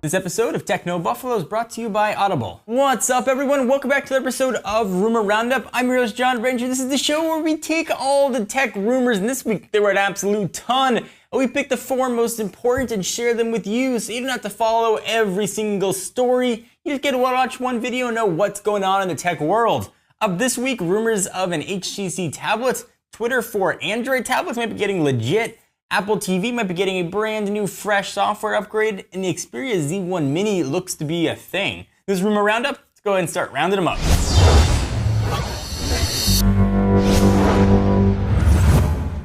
This episode of Techno Buffalo is brought to you by Audible. What's up, everyone? Welcome back to the episode of Rumor Roundup. I'm your host, John Ranger. This is the show where we take all the tech rumors, and this week there were an absolute ton. We pick the 4 most important and share them with you, so you don't have to follow every single story. You just get to watch one video and know what's going on in the tech world. Up this week, rumors of an HTC tablet, Twitter for Android tablets might be getting legit, Apple TV might be getting a brand new fresh software upgrade, and the Xperia Z1 Mini looks to be a thing. This is Rumor Roundup. Let's go ahead and start rounding them up.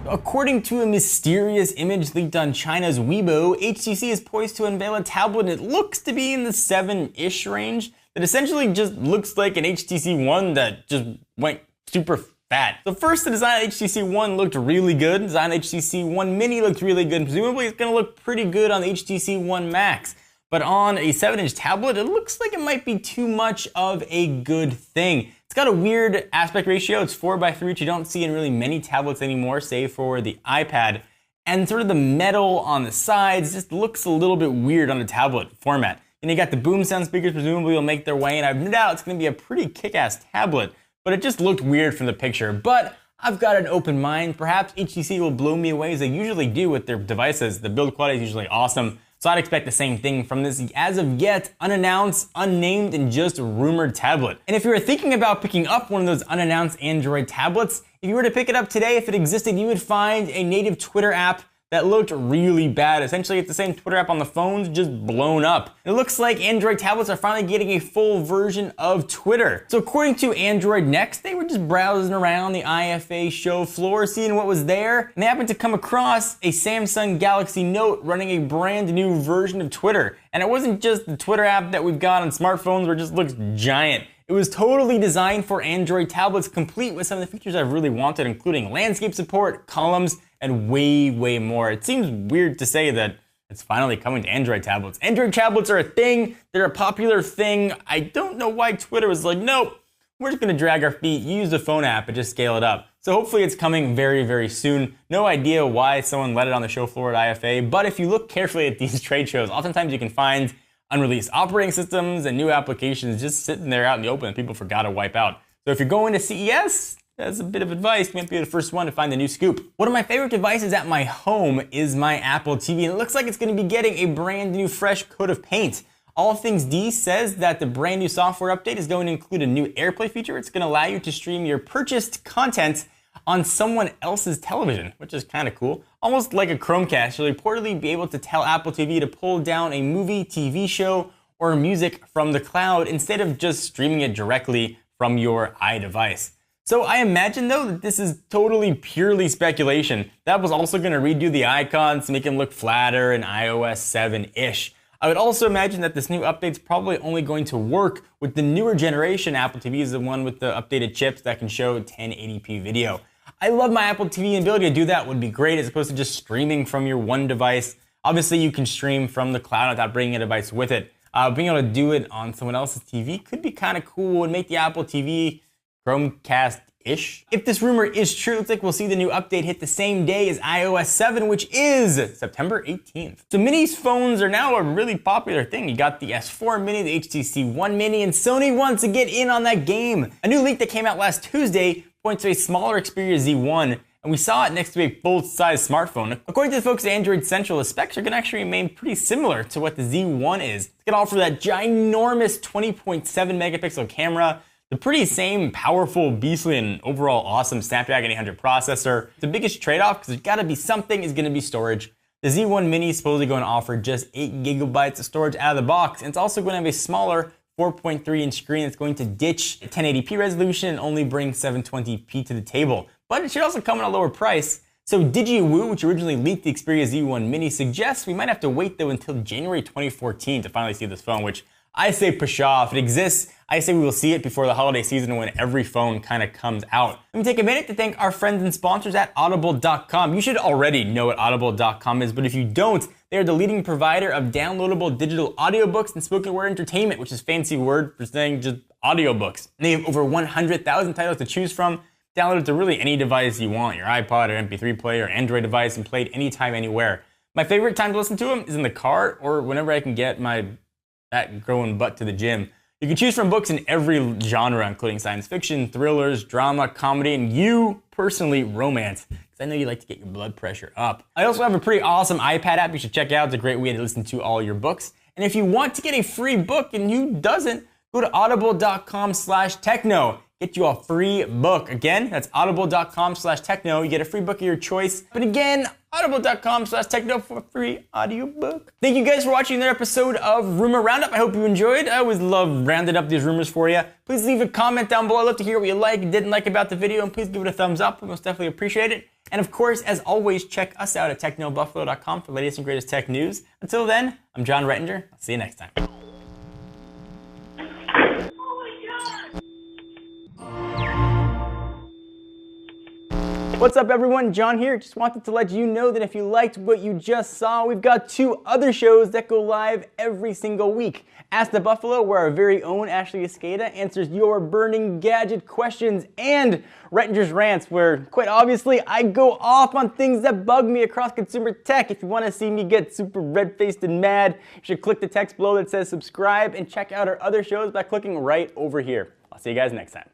According to a mysterious image leaked on China's Weibo, HTC is poised to unveil a tablet that looks to be in the 7-ish range that essentially just looks like an HTC One that just went super fat. So first, the design of HTC One looked really good. The design of HTC One Mini looked really good. Presumably, it's going to look pretty good on the HTC One Max. But on a 7-inch tablet, it looks like it might be too much of a good thing. It's got a weird aspect ratio. It's 4:3, which you don't see in really many tablets anymore, save for the iPad. And sort of the metal on the sides just looks a little bit weird on a tablet format. And you got the boom sound speakers, presumably will make their way, and I've no doubt it's going to be a pretty kick-ass tablet. But it just looked weird from the picture. But I've got an open mind. Perhaps HTC will blow me away as they usually do with their devices. The build quality is usually awesome. So I'd expect the same thing from this as of yet unannounced, unnamed, and just rumored tablet. And if you were thinking about picking up one of those unannounced Android tablets, if you were to pick it up today, if it existed, you would find a native Twitter app that looked really bad. Essentially, it's the same Twitter app on the phones, just blown up. It looks like Android tablets are finally getting a full version of Twitter. So according to Android Next, they were just browsing around the IFA show floor, seeing what was there, and they happened to come across a Samsung Galaxy Note running a brand new version of Twitter. And it wasn't just the Twitter app that we've got on smartphones where it just looks giant. It was totally designed for Android tablets, complete with some of the features I've really wanted, including landscape support, columns, and way more. It seems weird to say that it's finally coming to Android tablets. Android tablets are a thing. They're a popular thing. I don't know why Twitter was like, nope, we're just gonna drag our feet, use the phone app, and just scale it up. So hopefully it's coming very soon. No idea why someone let it on the show floor at IFA, but if you look carefully at these trade shows, oftentimes you can find unreleased operating systems and new applications just sitting there out in the open that people forgot to wipe out. So if you're going to CES, that's a bit of advice. You might be the first one to find the new scoop. One of my favorite devices at my home is my Apple TV, and it looks like it's going to be getting a brand new fresh coat of paint. All Things D says that the brand new software update is going to include a new AirPlay feature. It's going to allow you to stream your purchased content on someone else's television, which is kind of cool. Almost like a Chromecast, you'll reportedly be able to tell Apple TV to pull down a movie, TV show, or music from the cloud instead of just streaming it directly from your iDevice. So I imagine, though, that this is totally purely speculation. That was also going to redo the icons to make them look flatter in iOS 7-ish. I would also imagine that this new update's probably only going to work with the newer generation Apple TVs, the one with the updated chips that can show 1080p video. I love my Apple TV, and the ability to do that would be great as opposed to just streaming from your one device. Obviously, you can stream from the cloud without bringing a device with it. Being able to do it on someone else's TV could be kind of cool and make the Apple TV Chromecast-ish. If this rumor is true, it looks like we'll see the new update hit the same day as iOS 7, which is September 18th. So mini phones are now a really popular thing. You got the S4 Mini, the HTC One Mini, and Sony wants to get in on that game. A new leak that came out last Tuesday points to a smaller Xperia Z1, and we saw it next to a full-size smartphone. According to the folks at Android Central, the specs are going to actually remain pretty similar to what the Z1 is. It's going to offer that ginormous 20.7 megapixel camera, the pretty same powerful, beastly, and overall awesome Snapdragon 800 processor. The biggest trade-off, because there's got to be something, is going to be storage. The Z1 Mini is supposedly going to offer just 8 gigabytes of storage out of the box, and it's also going to have a smaller 4.3-inch screen that's going to ditch 1080p resolution and only bring 720p to the table. But it should also come at a lower price. So DigiWoo, which originally leaked the Xperia Z1 Mini, suggests we might have to wait though until January 2014 to finally see this phone, which I say pshaw. If it exists, I say we will see it before the holiday season when every phone kind of comes out. Let me take a minute to thank our friends and sponsors at Audible.com. You should already know what Audible.com is, but if you don't, they are the leading provider of downloadable digital audiobooks and spoken word entertainment, which is a fancy word for saying just audiobooks. And they have over 100,000 titles to choose from, download it to really any device you want, your iPod or MP3 player or Android device, and play it anytime, anywhere. My favorite time to listen to them is in the car or whenever I can get my fat growing butt to the gym. You can choose from books in every genre, including science fiction, thrillers, drama, comedy, and you, personally, romance. Because I know you like to get your blood pressure up. I also have a pretty awesome iPad app you should check out. It's a great way to listen to all your books. And if you want to get a free book, and who doesn't, go to audible.com/techno. Get you a free book. Again, that's audible.com/techno. You get a free book of your choice. But again, audible.com/techno for a free audiobook. Thank you guys for watching another episode of Rumor Roundup. I hope you enjoyed. I always love rounding up these rumors for you. Please leave a comment down below. I'd love to hear what you like and didn't like about the video, and please give it a thumbs up. We most definitely appreciate it. And of course, as always, check us out at technobuffalo.com for the latest and greatest tech news. Until then, I'm John Rettinger. I'll see you next time. What's up everyone, John here. Just wanted to let you know that if you liked what you just saw, we've got 2 other shows that go live every single week. Ask the Buffalo, where our very own Ashley Escada answers your burning gadget questions, and Rettinger's Rants, where quite obviously I go off on things that bug me across consumer tech. If you want to see me get super red-faced and mad, you should click the text below that says subscribe and check out our other shows by clicking right over here. I'll see you guys next time.